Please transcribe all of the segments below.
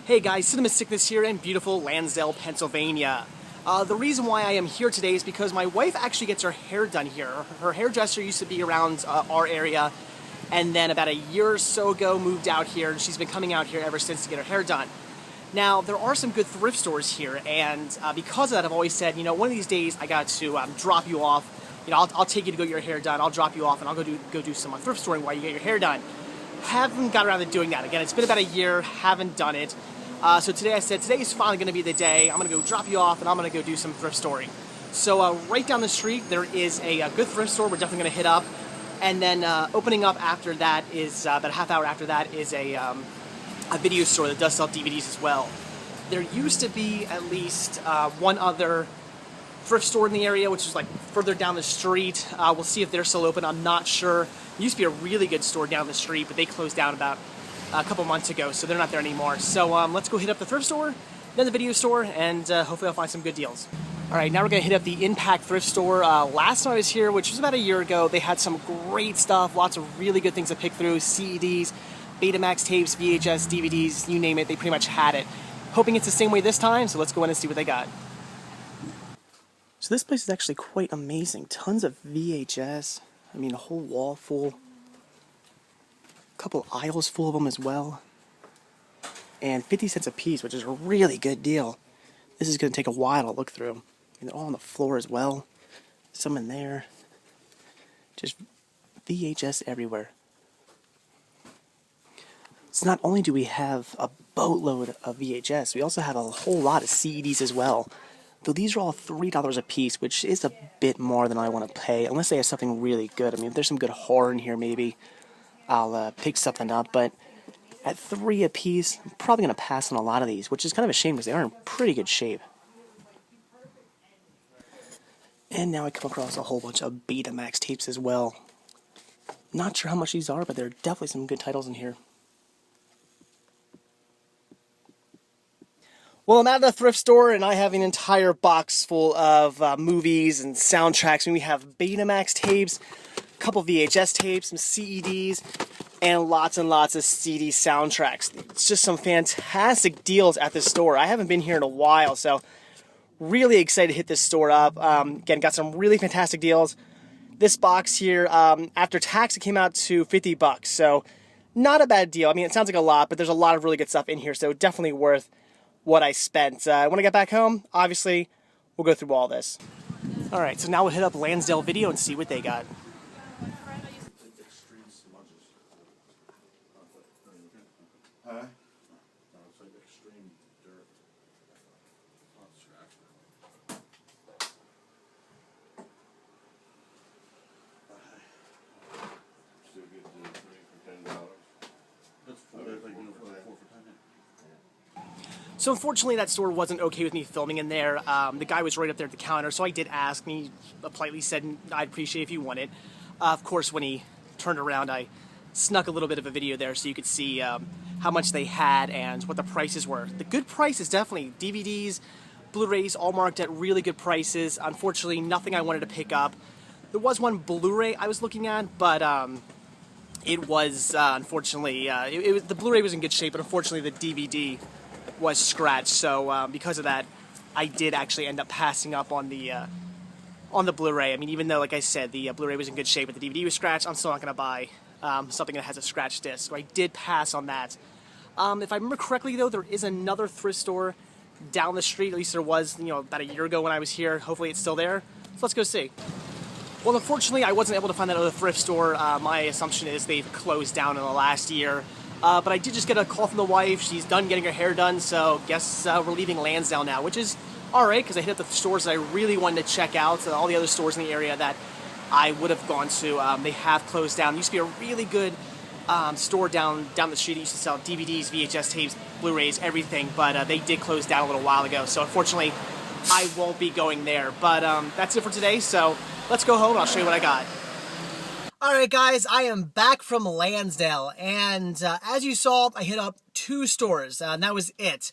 Hey guys, Cinema Sickness here in beautiful Lansdale, Pennsylvania. The reason why I am here today is because my wife actually gets her hair done here. Her hairdresser used to be around our area, and then about a year or so ago moved out here, and she's been coming out here ever since to get her hair done. Now, there are some good thrift stores here, and because of that, I've always said, one of these days I got to drop you off. I'll take you to go get your hair done, I'll drop you off, and I'll go do some thrift storing while you get your hair done. Haven't got around to doing that. Again, it's been about a year, haven't done it. So today I said, today is finally going to be the day. I'm going to go drop you off and I'm going to go do some thrift storing. So right down the street, there is a good thrift store we're definitely going to hit up. And then opening up after that is, about a half hour after that, is a video store that does sell DVDs as well. There used to be at least one other thrift store in the area, which is like further down the street. We'll see if they're still open. I'm not sure. It used to be a really good store down the street, but they closed down about a couple months ago, so they're not there anymore. So let's go hit up the thrift store, then the video store, and hopefully I'll find some good deals. All right, now we're gonna hit up the Impact thrift store. Last time I was here, which was about a year ago, they had some great stuff, lots of really good things to pick through, CDs, Betamax tapes, VHS, DVDs, you name it, they pretty much had it. Hoping it's the same way this time, so let's go in and see what they got. So this place is actually quite amazing. Tons of VHS, a whole wall full. Couple aisles full of them as well, and 50 cents a piece, which is a really good deal. This is going to take a while to look through. And they're all on the floor as well. Some in there. Just VHS everywhere. So not only do we have a boatload of VHS, we also have a whole lot of CDs as well. Though these are all $3 a piece, which is a bit more than I want to pay, unless they have something really good. If there's some good horror in here, maybe I'll pick something up, but at $3 a piece, I'm probably going to pass on a lot of these, which is kind of a shame because they are in pretty good shape. And now I come across a whole bunch of Betamax tapes as well. Not sure how much these are, but there are definitely some good titles in here. Well, I'm at the thrift store, and I have an entire box full of movies and soundtracks. We have Betamax tapes, couple VHS tapes, some CDs, and lots of CD soundtracks. It's just some fantastic deals at this store. I haven't been here in a while, so really excited to hit this store up. Again, got some really fantastic deals. This box here, after tax, it came out to $50, so not a bad deal. It sounds like a lot, but there's a lot of really good stuff in here, so definitely worth what I spent. When I get back home, obviously, we'll go through all this. All right, so now we'll hit up Lansdale Video and see what they got. So unfortunately, that store wasn't okay with me filming in there. The guy was right up there at the counter, so I did ask, and he politely said, I'd appreciate it if you want it. Of course, when he turned around, I snuck a little bit of a video there so you could see how much they had and what the prices were. The good prices, definitely. DVDs, Blu-rays, all marked at really good prices. Unfortunately, nothing I wanted to pick up. There was one Blu-ray I was looking at, but it was, unfortunately, the Blu-ray was in good shape, but unfortunately the DVD was scratched, so because of that, I did actually end up passing up on the Blu-ray. Even though, like I said, the Blu-ray was in good shape, but the DVD was scratched, I'm still not going to buy something that has a scratched disc, so I did pass on that. If I remember correctly, though, there is another thrift store down the street. At least there was, about a year ago when I was here. Hopefully it's still there, so let's go see. Well, unfortunately, I wasn't able to find that other thrift store. My assumption is they've closed down in the last year. But I did just get a call from the wife. She's done getting her hair done, so guess we're leaving Lansdale now, which is alright, because I hit up the stores that I really wanted to check out. All the other stores in the area that I would have gone to, they have closed down. There used to be a really good store down the street. They used to sell DVDs, VHS tapes, Blu-rays, everything, but they did close down a little while ago. So unfortunately, I won't be going there. But that's it for today, so let's go home and I'll show you what I got. Alright guys, I am back from Lansdale, and as you saw, I hit up 2 stores, and that was it.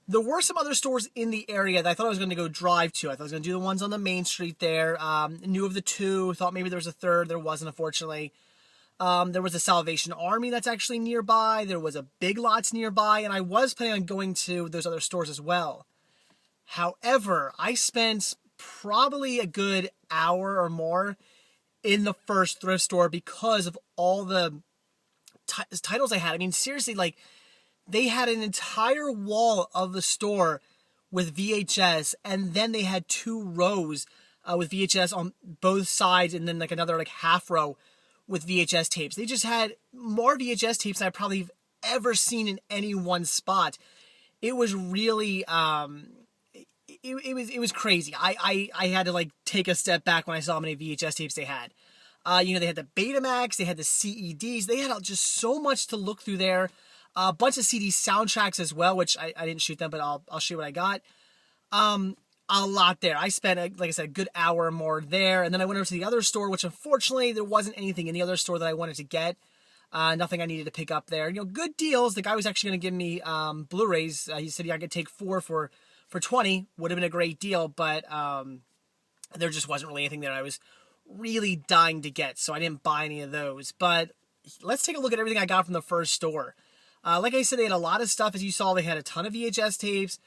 There were some other stores in the area that I thought I was going to go drive to. I thought I was going to do the ones on the main street there, knew of the 2, thought maybe there was a third, there wasn't, unfortunately. There was a Salvation Army that's actually nearby. There was a Big Lots nearby, and I was planning on going to those other stores as well. However, I spent probably a good hour or more in the first thrift store because of all the titles I had. I mean, seriously, like, they had an entire wall of the store with VHS, and then they had 2 rows with VHS on both sides, and then like another like half row with VHS tapes. They just had more VHS tapes than I've probably ever seen in any one spot. It was really it was crazy. I had to like take a step back when I saw how many VHS tapes they had. They had the Betamax, they had the CEDs, they had just so much to look through there. A bunch of CD soundtracks as well, which I didn't shoot them, but I'll show you what I got. A lot there. I spent, like I said, a good hour or more there, and then I went over to the other store, which unfortunately there wasn't anything in the other store that I wanted to get. Nothing I needed to pick up there. Good deals. The guy was actually going to give me Blu-rays. He said, yeah, I could take 4 for 20. Would have been a great deal, but there just wasn't really anything there I was really dying to get, so I didn't buy any of those. But let's take a look at everything I got from the first store. Like I said, they had a lot of stuff. As you saw, they had a ton of VHS tapes.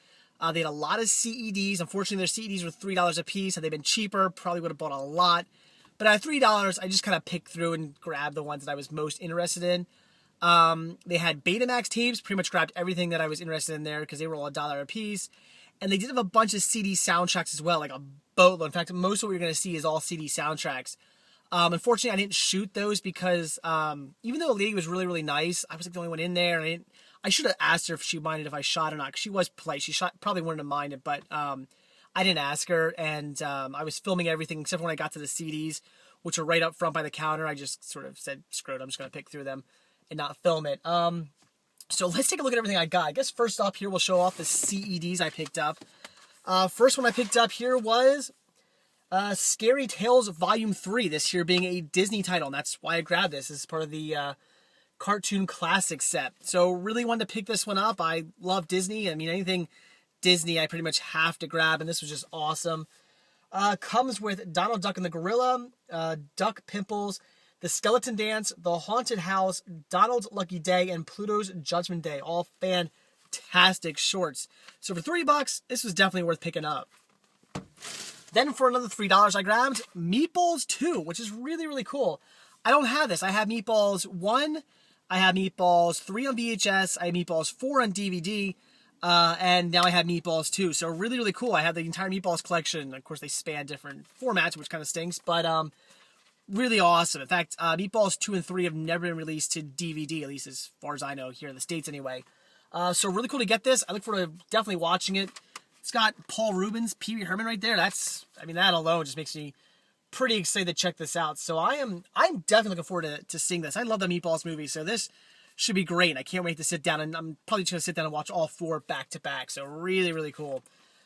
They had a lot of CEDs. Unfortunately, their CEDs were $3 a piece. Had they been cheaper, probably would have bought a lot. But at $3, I just kind of picked through and grabbed the ones that I was most interested in. They had Betamax tapes. Pretty much grabbed everything that I was interested in there because they were all $1 a piece. And they did have a bunch of CD soundtracks as well, like a boatload. In fact, most of what you're going to see is all CD soundtracks. Unfortunately, I didn't shoot those because even though the lady was really, really nice, I was like the only one in there. And I should have asked her if she minded if I shot or not, because she was polite. Probably wouldn't have minded, but I didn't ask her. And I was filming everything except for when I got to the CDs, which were right up front by the counter. I just sort of said, screw it, I'm just going to pick through them and not film it. So let's take a look at everything I got. I guess first off here, we'll show off the CEDs I picked up. First one I picked up here was Scary Tales Volume 3, this here being a Disney title, and that's why I grabbed this. This is part of the Cartoon Classic set. So really wanted to pick this one up. I love Disney. I mean, anything Disney I pretty much have to grab, and this was just awesome. Comes with Donald Duck and the Gorilla, Duck Pimples, The Skeleton Dance, The Haunted House, Donald's Lucky Day, and Pluto's Judgment Day. All fantastic shorts. So for $3, this was definitely worth picking up. Then for another $3, I grabbed Meatballs 2, which is really, really cool. I don't have this. I have Meatballs 1, I have Meatballs 3 on VHS, I have Meatballs 4 on DVD, and now I have Meatballs 2. So really, really cool. I have the entire Meatballs collection. Of course, they span different formats, which kind of stinks, but really awesome. In fact, Meatballs 2 and 3 have never been released to DVD, at least as far as I know, here in the States anyway. So really cool to get this. I look forward to definitely watching it. It's got Paul Reubens, Pee Wee Herman right there. That alone just makes me pretty excited to check this out. So I'm definitely looking forward to seeing this. I love the Meatballs movie, so this should be great. I can't wait to sit down, and I'm probably just going to sit down and watch all 4 back to back. So really, really cool.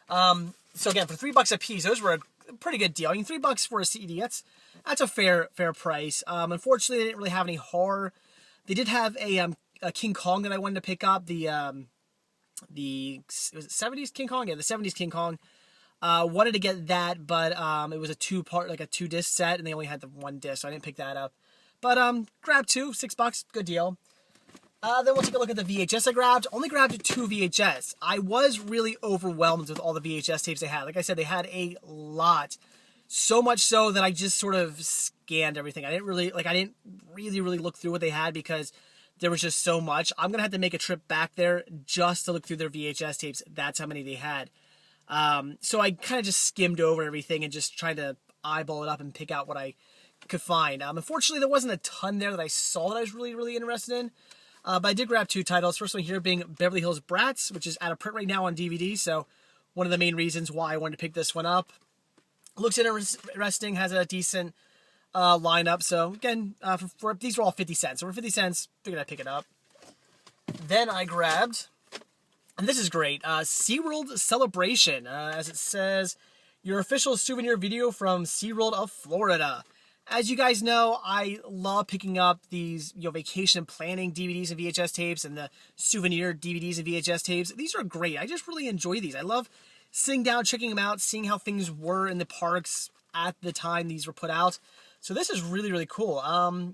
So again, for $3 a piece, those were a pretty good deal. I mean, $3 for a CD, that's a fair price. Unfortunately, they didn't really have any horror. They did have a King Kong that I wanted to pick up. Was it 70s King Kong? Yeah, the 70s King Kong. Wanted to get that, but it was a 2-part, like a 2-disc set, and they only had the 1 disc, so I didn't pick that up. But grabbed 2, $6, good deal. Then we'll take a look at the VHS I grabbed. Only grabbed 2 VHS. I was really overwhelmed with all the VHS tapes they had. Like I said, they had a lot. So much so that I just sort of scanned everything. I didn't really look through what they had because there was just so much. I'm going to have to make a trip back there just to look through their VHS tapes. That's how many they had. So I kind of just skimmed over everything and just tried to eyeball it up and pick out what I could find. Unfortunately, there wasn't a ton there that I saw that I was really, really interested in. But I did grab 2 titles. First one here being Beverly Hills Brats, which is out of print right now on DVD. So one of the main reasons why I wanted to pick this one up. Looks interesting, has a decent lineup. So again, for these were all 50 cents. So for 50 cents, figured I'd pick it up. Then I grabbed, and this is great, SeaWorld Celebration. As it says, your official souvenir video from SeaWorld of Florida. As you guys know, I love picking up these vacation planning DVDs and VHS tapes and the souvenir DVDs and VHS tapes. These are great. I just really enjoy these. I love sitting down, checking them out, seeing how things were in the parks at the time these were put out. So this is really, really cool.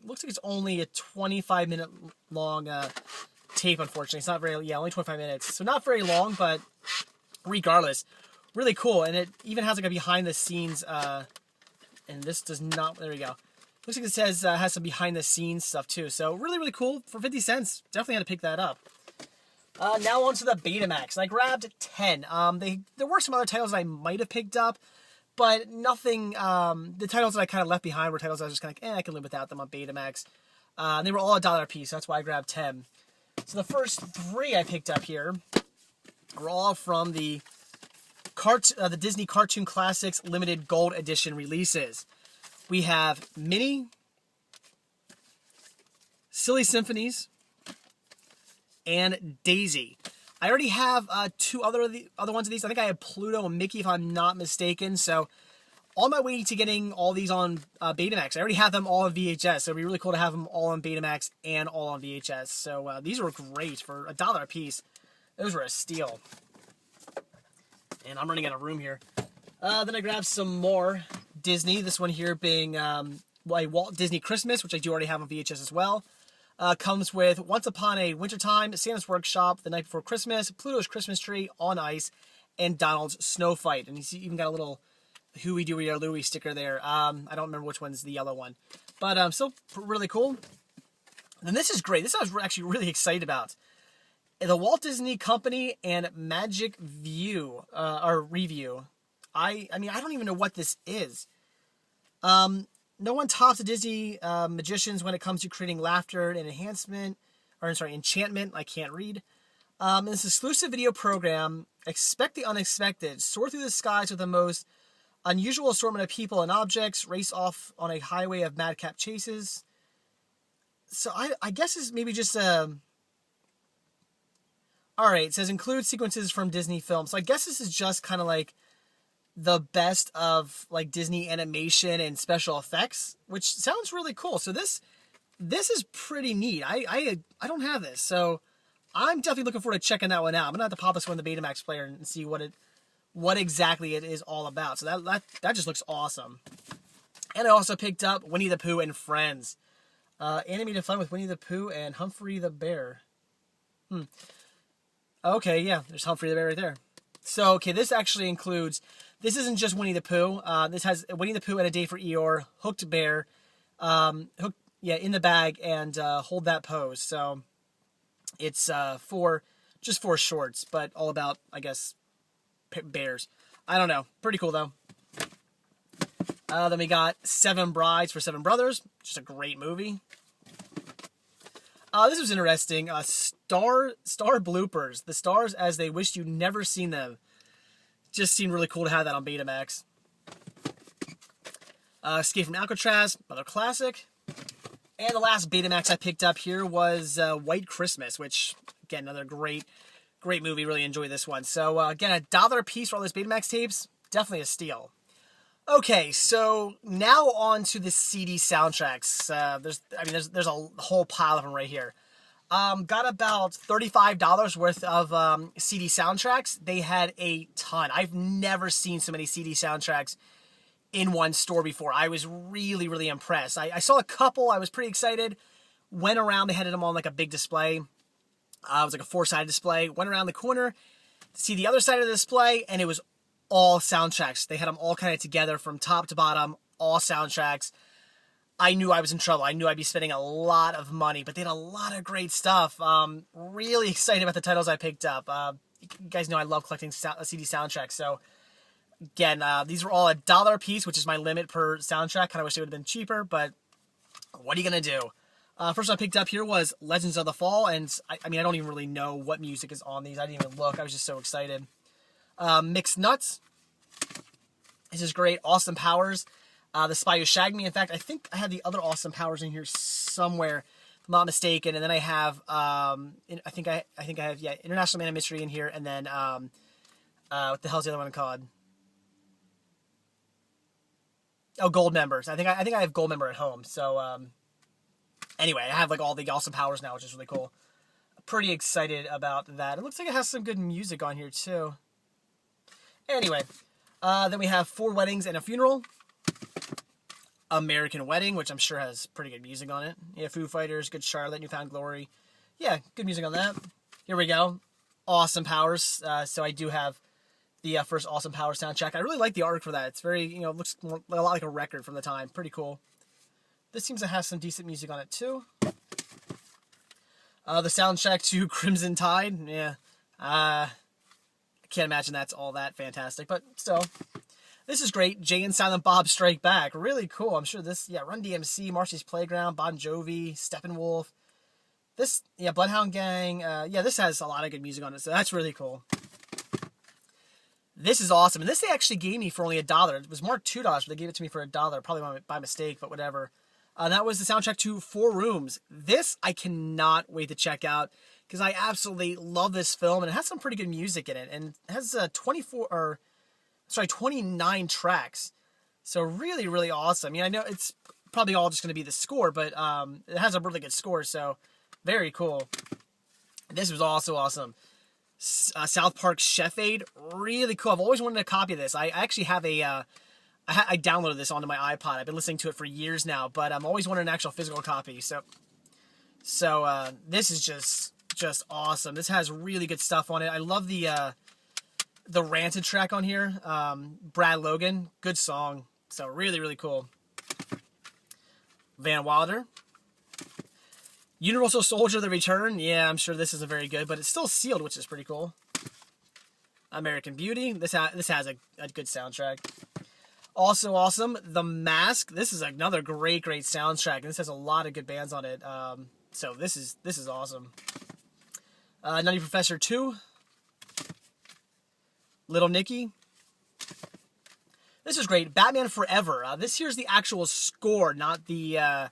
Looks like it's only a 25-minute long tape, unfortunately. It's not very, yeah, only 25 minutes. So not very long, but regardless, really cool. And it even has like a behind the scenes, and this does not, there we go. Looks like it says, has some behind the scenes stuff too. So really, really cool. For 50 cents, definitely had to pick that up. Now on to the Betamax. I grabbed 10. There were some other titles that I might have picked up, but nothing, the titles that I kind of left behind were titles I was just kind of I can live without them on Betamax. They were all $1 a piece, so that's why I grabbed 10. So the first 3 I picked up here were all from the Disney Cartoon Classics Limited Gold Edition releases. We have Minnie, Silly Symphonies, and Daisy. I already have 2 other ones of these. I think I have Pluto and Mickey, if I'm not mistaken. So, on my way to getting all these on Betamax. I already have them all on VHS. So, it'd be really cool to have them all on Betamax and all on VHS. So, these were great for $1 a piece. Those were a steal. And I'm running out of room here. Then I grabbed some more Disney. This one here being Walt Disney Christmas, which I do already have on VHS as well. Comes with Once Upon a Wintertime, Santa's Workshop, The Night Before Christmas, Pluto's Christmas Tree, On Ice, and Donald's Snow Fight. And you see, even got a little Huey, Dewey, or Louie sticker there. I don't remember which one's the yellow one. But still really cool. And this is great. This I was actually really excited about. The Walt Disney Company and Magic View, or Review. I mean, I don't even know what this is. No one tops the Disney magicians when it comes to creating laughter and enchantment. I can't read. In this exclusive video program, expect the unexpected. Soar through the skies with the most unusual assortment of people and objects. Race off on a highway of madcap chases. So I guess it's maybe just a... Alright, it says include sequences from Disney films. So I guess this is just kind of like the best of like Disney animation and special effects, which sounds really cool. So this is pretty neat. I don't have this, so I'm definitely looking forward to checking that one out. I'm gonna have to pop this one in the Betamax player and see what exactly it is all about. So that just looks awesome. And I also picked up Winnie the Pooh and Friends, animated fun with Winnie the Pooh and Humphrey the Bear. Okay, yeah, there's Humphrey the Bear right there. So, okay, this actually includes, this isn't just Winnie the Pooh. This has Winnie the Pooh and A Day for Eeyore, Hooked Bear, In the Bag, and Hold That Pose. So, it's just 4 shorts, but all about, I guess, bears. I don't know. Pretty cool, though. Then we got 7 Brides for 7 Brothers. Just a great movie. This was interesting. Star bloopers. The stars as they wished you'd never seen them. Just seemed really cool to have that on Betamax. Escape from Alcatraz, another classic. And the last Betamax I picked up here was White Christmas, which, again, another great movie. Really enjoyed this one. So, again, $1 a piece for all those Betamax tapes. Definitely a steal. Okay, so now on to the CD soundtracks. There's a whole pile of them right here. Got about $35 worth of CD soundtracks. They had a ton. I've never seen so many CD soundtracks in one store before. I was really, really impressed. I saw a couple. I was pretty excited. Went around. They had them on like a big display. It was like a 4-sided display. Went around the corner to see the other side of the display, and it was all soundtracks. They had them all kind of together from top to bottom, all soundtracks. I knew I was in trouble. I knew I'd be spending a lot of money, but they had a lot of great stuff. Really excited about the titles I picked up. You guys know I love collecting CD soundtracks. So, again, these were all $1 a piece, which is my limit per soundtrack. Kind of wish they would have been cheaper, but what are you going to do? First one I picked up here was Legends of the Fall, and I don't even really know what music is on these. I didn't even look. I was just so excited. Mixed Nuts. This is great. Austin Powers. The Spy Who Shagged Me. In fact, I think I have the other Austin Powers in here somewhere, if I'm not mistaken. And then I have, I think I have, International Man of Mystery in here. And then, what the hell's the other one called? Oh, Gold Members. I think I have Gold Member at home. So, anyway, I have like all the Austin Powers now, which is really cool. Pretty excited about that. It looks like it has some good music on here too. Anyway, then we have 4 Weddings and a Funeral. American Wedding, which I'm sure has pretty good music on it. Yeah, Foo Fighters, Good Charlotte, New Found Glory. Yeah, good music on that. Here we go. Austin Powers. So I do have the first Austin Powers soundtrack. I really like the artwork for that. It's very, it looks a lot like a record from the time. Pretty cool. This seems to have some decent music on it too. The soundtrack to Crimson Tide. Yeah. I can't imagine that's all that fantastic, but still. This is great. Jay and Silent Bob Strike Back. Really cool. I'm sure this, Run DMC, Marcy's Playground, Bon Jovi, Steppenwolf. This, Bloodhound Gang. This has a lot of good music on it, so that's really cool. This is awesome. And this they actually gave me for only $1. It was marked $2, but they gave it to me for $1. Probably by mistake, but whatever. That was the soundtrack to Four Rooms. This I cannot wait to check out because I absolutely love this film, and it has some pretty good music in it. And it has 29 tracks. So really, really awesome. I mean, I know it's probably all just going to be the score, but it has a really good score, so very cool. This was also awesome. South Park Chef Aid, really cool. I've always wanted a copy of this. I actually have I downloaded this onto my iPod. I've been listening to it for years now, but I'm always wanting an actual physical copy. So this is just awesome. This has really good stuff on it. I love the Ranted track on here. Brad Logan, good song. So really, really cool. Van Wilder. Universal Soldier: The Return. Yeah, I'm sure this isn't very good, but it's still sealed, which is pretty cool. American Beauty. This has a good soundtrack. Also awesome. The Mask. This is another great soundtrack, and this has a lot of good bands on it. So this is awesome. Nutty Professor 2. Little Nicky. This is great. Batman Forever. This here's the actual score, not the actual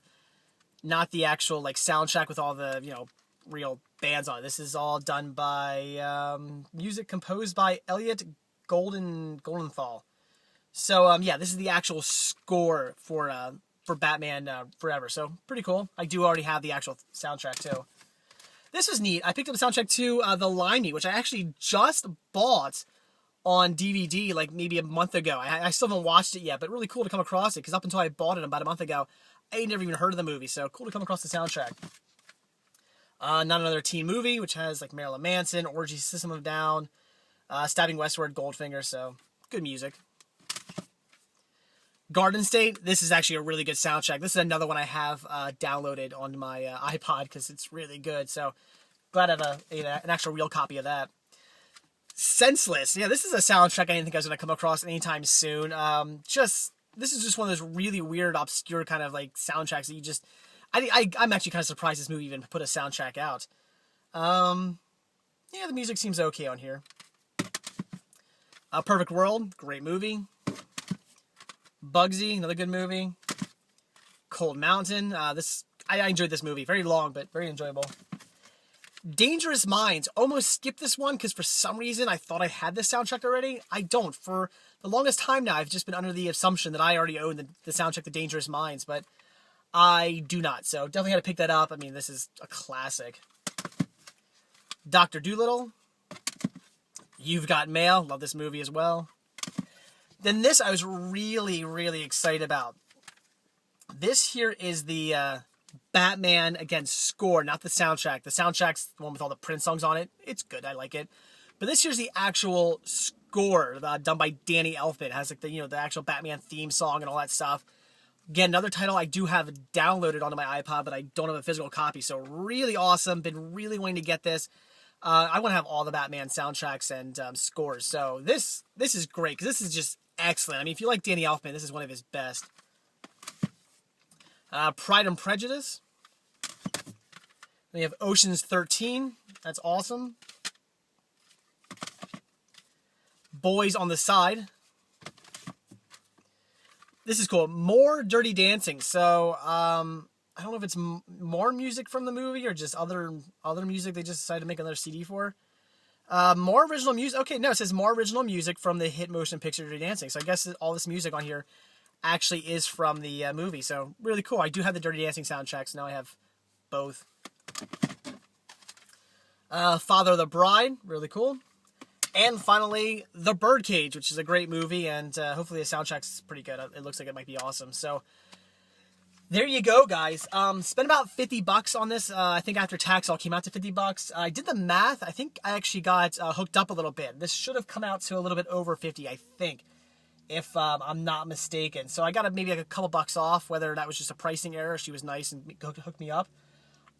soundtrack with all the real bands on it. This is all done by music composed by Elliot Goldenthal. So this is the actual score for Batman Forever. So pretty cool. I do already have the actual soundtrack too. This is neat. I picked up the soundtrack to The Limey, which I actually just bought on DVD maybe a month ago. I still haven't watched it yet, but really cool to come across it because up until I bought it about a month ago, I had never even heard of the movie. So cool to come across the soundtrack. Not Another Teen Movie, which has Marilyn Manson, Orgy, System of a Down, Stabbing Westward, Goldfinger. So good music. Garden State. This is actually a really good soundtrack. This is another one I have downloaded on my iPod because it's really good. So glad I have an actual real copy of that. Senseless. Yeah, this is a soundtrack I didn't think I was going to come across anytime soon. This is just one of those really weird, obscure kind of soundtracks that you just... I'm actually kind of surprised this movie even put a soundtrack out. The music seems okay on here. Perfect World, great movie. Bugsy, another good movie. Cold Mountain. I enjoyed this movie. Very long, but very enjoyable. Dangerous Minds. Almost skipped this one because for some reason I thought I had this soundtrack already. I don't. For the longest time now, I've just been under the assumption that I already own the soundtrack to Dangerous Minds, but I do not. So definitely had to pick that up. I mean, this is a classic. Dr. Dolittle. You've Got Mail. Love this movie as well. Then this I was really, really excited about. This here is the Batman, again, score, not the soundtrack. The soundtrack's the one with all the Prince songs on it. It's good. I like it. But this here's the actual score done by Danny Elfman. It has the actual Batman theme song and all that stuff. Again, another title I do have downloaded onto my iPod, but I don't have a physical copy. So really awesome. Been really wanting to get this. I want to have all the Batman soundtracks and scores. So this is great because this is just excellent. I mean, if you like Danny Elfman, this is one of his best. Pride and Prejudice. We have Ocean's 13. That's awesome. Boys on the Side. This is cool. More Dirty Dancing. So, I don't know if it's more music from the movie or just other music they just decided to make another CD for. More original music. Okay, no, it says more original music from the hit motion picture Dirty Dancing. So I guess all this music on here actually is from the movie. So really cool. I do have the Dirty Dancing soundtrack, so now I have both. Father of the Bride. Really cool. And finally, The Birdcage, which is a great movie, and hopefully the soundtrack's pretty good. It looks like it might be awesome. So There you go, guys. Spent about $50 on this. I think after tax, all came out to $50. I did the math. I think I actually got hooked up a little bit. This should have come out to a little bit over 50, I think, if I'm not mistaken. So I got maybe like a couple bucks off. Whether that was just a pricing error, she was nice and hooked me up,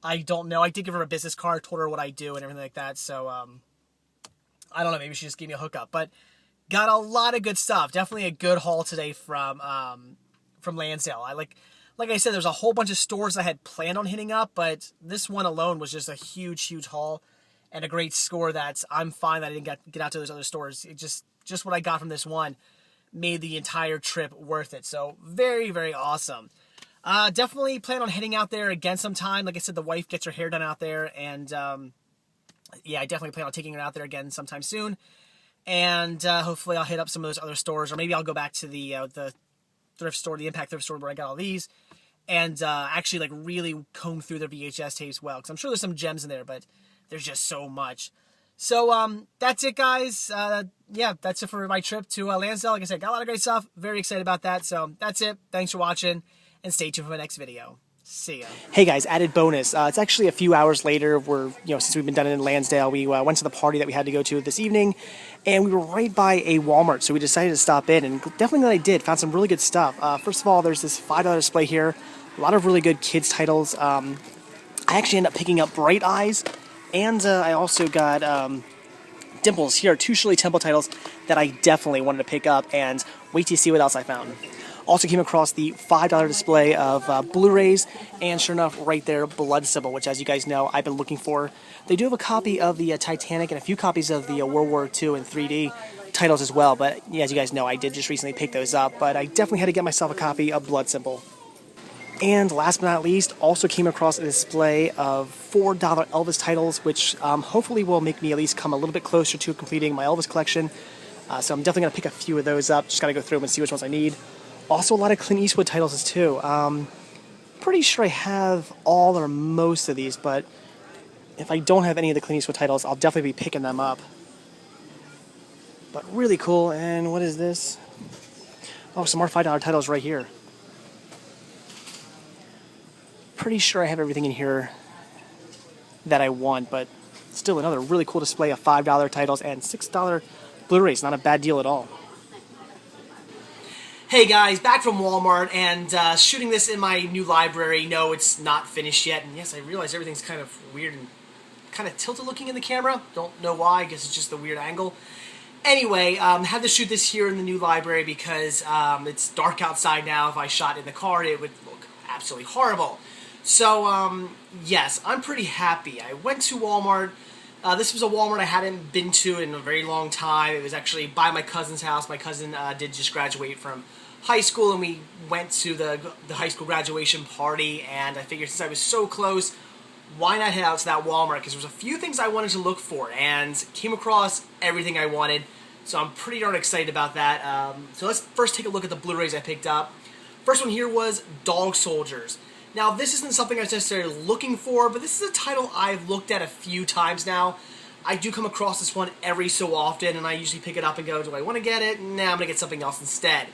I don't know. I did give her a business card, told her what I do and everything like that. So I don't know. Maybe she just gave me a hookup, but got a lot of good stuff. Definitely a good haul today from Lansdale. Like I said, there's a whole bunch of stores I had planned on hitting up, but this one alone was just a huge, huge haul and a great score that I'm fine that I didn't get out to those other stores. It just what I got from this one made the entire trip worth it. So very, very awesome. Definitely plan on heading out there again sometime. Like I said, the wife gets her hair done out there, and yeah, I definitely plan on taking her out there again sometime soon. And hopefully I'll hit up some of those other stores, or maybe I'll go back to the thrift store, the Impact thrift store where I got all these, and actually like really comb through their VHS tapes well, because I'm sure there's some gems in there, but there's just so much. So that's it, guys. Yeah, that's it for my trip to Lansdale. Like I said, got a lot of great stuff. Very excited about that. So that's it. Thanks for watching, and stay tuned for my next video. See ya. Hey guys, added bonus. It's actually a few hours later. Since we've been done in Lansdale, we went to the party that we had to go to this evening, and we were right by a Walmart, so we decided to stop in, and definitely that I did. Found some really good stuff. First of all, there's this $5 display here. A lot of really good kids titles. I actually ended up picking up Bright Eyes, and I also got Dimples. Here are two Shirley Temple titles that I definitely wanted to pick up, and wait to see what else I found. Also came across the $5 display of Blu-rays, and sure enough, right there, Blood Simple, which, as you guys know, I've been looking for. They do have a copy of the Titanic and a few copies of the World War II in 3D titles as well, but yeah, as you guys know, I did just recently pick those up, but I definitely had to get myself a copy of Blood Simple. And last but not least, also came across a display of $4 Elvis titles, which hopefully will make me at least come a little bit closer to completing my Elvis collection. So I'm definitely going to pick a few of those up. Just got to go through them and see which ones I need. Also, a lot of Clint Eastwood titles too. Pretty sure I have all or most of these, but if I don't have any of the Clint Eastwood titles, I'll definitely be picking them up. But really cool. And what is this? Oh, some more $5 titles right here. Pretty sure I have everything in here that I want, but still another really cool display of $5 titles and $6 Blu-rays. Not a bad deal at all. Hey guys, back from Walmart, and shooting this in my new library. No, it's not finished yet, and yes, I realize everything's kind of weird and kind of tilted looking in the camera. Don't know why, I guess it's just the weird angle. Anyway, had to shoot this here in the new library because it's dark outside now. If I shot in the car, it would look absolutely horrible. So, yes, I'm pretty happy. I went to Walmart. This was a Walmart I hadn't been to in a very long time. It was actually by my cousin's house. My cousin did just graduate from high school, and we went to the high school graduation party, and I figured since I was so close, why not head out to that Walmart, because there was a few things I wanted to look for, and came across everything I wanted, so I'm pretty darn excited about that. So let's first take a look at the Blu-rays I picked up. First one here was Dog Soldiers. Now, this isn't something I was necessarily looking for, but this is a title I've looked at a few times now. I do come across this one every so often, and I usually pick it up and go, do I want to get it? Nah, I'm going to get something else instead.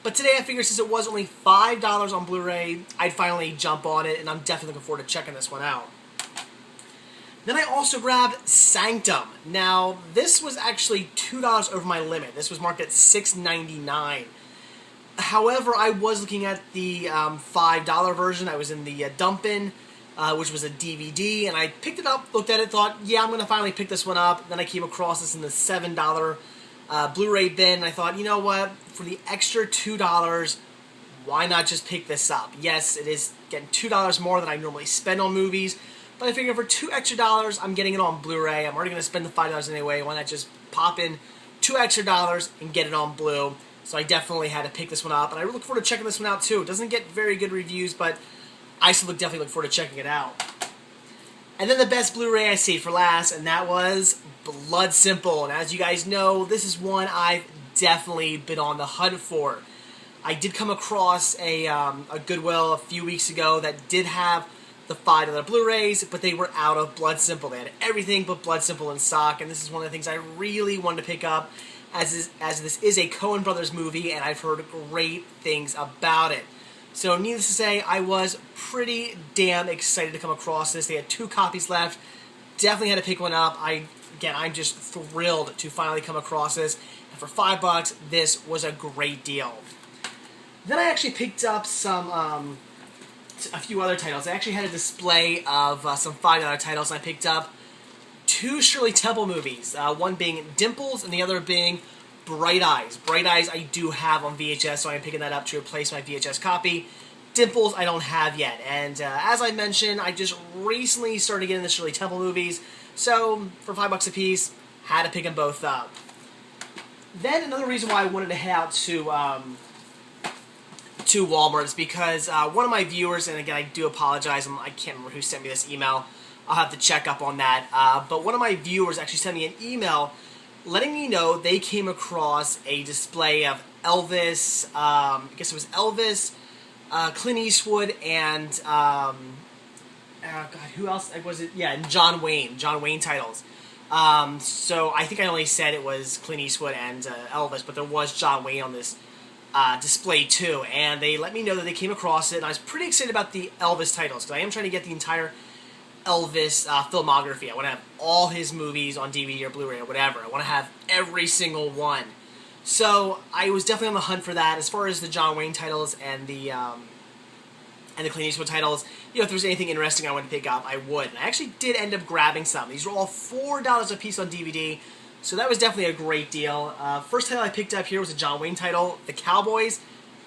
But today I figured since it was only $5 on Blu-ray, I'd finally jump on it, and I'm definitely looking forward to checking this one out. Then I also grabbed Sanctum. Now, this was actually $2 over my limit. This was marked at $6.99. However, I was looking at the $5 version. I was in the dump-in, which was a DVD, and I picked it up, looked at it, thought, yeah, I'm going to finally pick this one up. Then I came across this in the $7 Blu-ray bin, and I thought, you know what, for the extra $2, why not just pick this up? Yes, it is getting $2 more than I normally spend on movies, but I figured for $2 extra, I'm getting it on Blu-ray. I'm already going to spend the $5 anyway. Why not just pop in $2 extra and get it on Blu? So I definitely had to pick this one up, and I look forward to checking this one out too. It doesn't get very good reviews, but I still definitely look forward to checking it out. And then the best Blu-ray I saved for last, and that was Blood Simple. And as you guys know, this is one I've definitely been on the hunt for. I did come across a Goodwill a few weeks ago that did have the $5 Blu-rays, but they were out of Blood Simple. They had everything but Blood Simple in stock, and this is one of the things I really wanted to pick up, as this is a Coen Brothers movie, and I've heard great things about it. So needless to say, I was pretty damn excited to come across this. They had 2 copies left. Definitely had to pick one up. Again, I'm just thrilled to finally come across this. And for $5, this was a great deal. Then I actually picked up a few other titles. I actually had a display of some $5 titles, and I picked up 2 Shirley Temple movies. One being Dimples, and the other being Bright Eyes. Bright Eyes I do have on VHS, so I'm picking that up to replace my VHS copy. Dimples I don't have yet, and as I mentioned, I just recently started getting the Shirley Temple movies, so for $5 a piece, had to pick them both up. Then another reason why I wanted to head out to Walmart is because one of my viewers, and again I do apologize, I can't remember who sent me this email, I'll have to check up on that, but one of my viewers actually sent me an email letting me know they came across a display of Elvis, I guess it was Elvis, Clint Eastwood, and God, who else was it? Yeah, John Wayne titles. So I think I only said it was Clint Eastwood and Elvis, but there was John Wayne on this display too, and they let me know that they came across it, and I was pretty excited about the Elvis titles, because I am trying to get the entire Elvis filmography. I want to have all his movies on DVD or Blu-ray or whatever. I want to have every single one. So I was definitely on the hunt for that. As far as the John Wayne titles and the Clint Eastwood titles, you know, if there was anything interesting I wanted to pick up, I would. And I actually did end up grabbing some. These were all $4 a piece on DVD, so that was definitely a great deal. First title I picked up here was a John Wayne title, The Cowboys.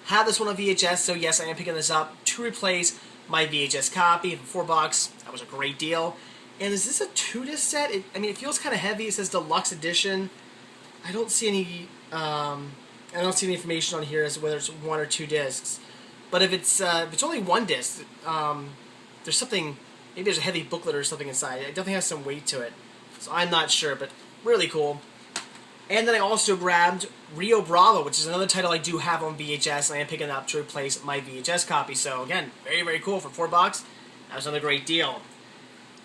Have this one on VHS, so yes, I am picking this up to replace my VHS copy for $4. That was a great deal. And is this a 2-disc set? I mean, it feels kind of heavy. It says Deluxe Edition. I don't see any information on here as to whether it's 1 or 2 discs. But if it's only 1 disc, there's something. Maybe there's a heavy booklet or something inside. It definitely has some weight to it. So I'm not sure, but really cool. And then I also grabbed Rio Bravo, which is another title I do have on VHS, and I am picking it up to replace my VHS copy. So again, very, very cool for $4. That was another great deal.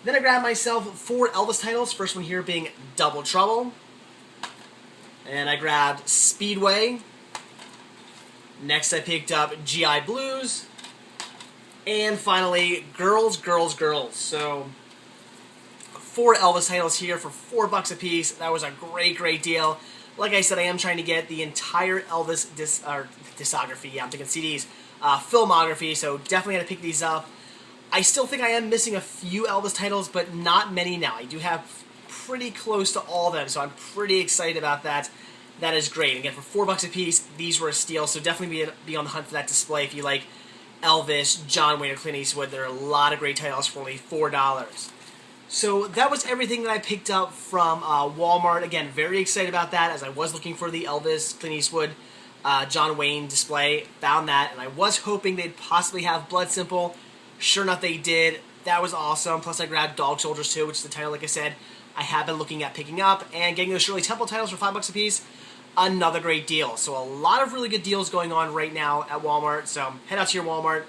Then I grabbed myself 4 Elvis titles. First one here being Double Trouble. And I grabbed Speedway. Next I picked up GI Blues. And finally, Girls, Girls, Girls. So 4 Elvis titles here for $4 a piece. That was a great, great deal. Like I said, I am trying to get the entire Elvis discography, yeah, I'm taking CDs, filmography, so definitely got to pick these up. I still think I am missing a few Elvis titles, but not many now. I do have pretty close to all of them, so I'm pretty excited about that. That is great. Again, for $4 a piece, these were a steal, so definitely be on the hunt for that display if you like Elvis, John Wayne, or Clint Eastwood. There are a lot of great titles for only $4. So that was everything that I picked up from Walmart. Again, very excited about that, as I was looking for the Elvis, Clint Eastwood, John Wayne display. Found that, and I was hoping they'd possibly have Blood Simple. Sure enough, they did. That was awesome. Plus, I grabbed Dog Soldiers too, which is the title, like I said, I have been looking at picking up. And getting those Shirley Temple titles for $5 a piece, another great deal. So a lot of really good deals going on right now at Walmart. So head out to your Walmart,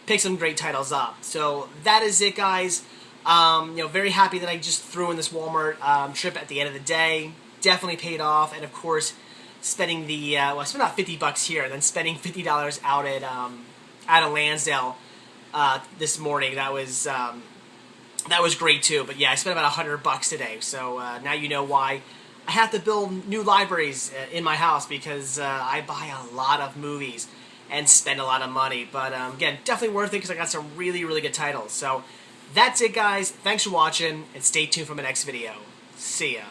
pick some great titles up. So that is it, guys. Very happy that I just threw in this Walmart trip at the end of the day. Definitely paid off, and of course, spending the I spent about $50 here, and then spending $50 out at Lansdale this morning. That was great too. But yeah, I spent about $100 today. So now you know why I have to build new libraries in my house, because I buy a lot of movies and spend a lot of money. But again, definitely worth it, because I got some really, really good titles. So that's it, guys. Thanks for watching, and stay tuned for my next video. See ya.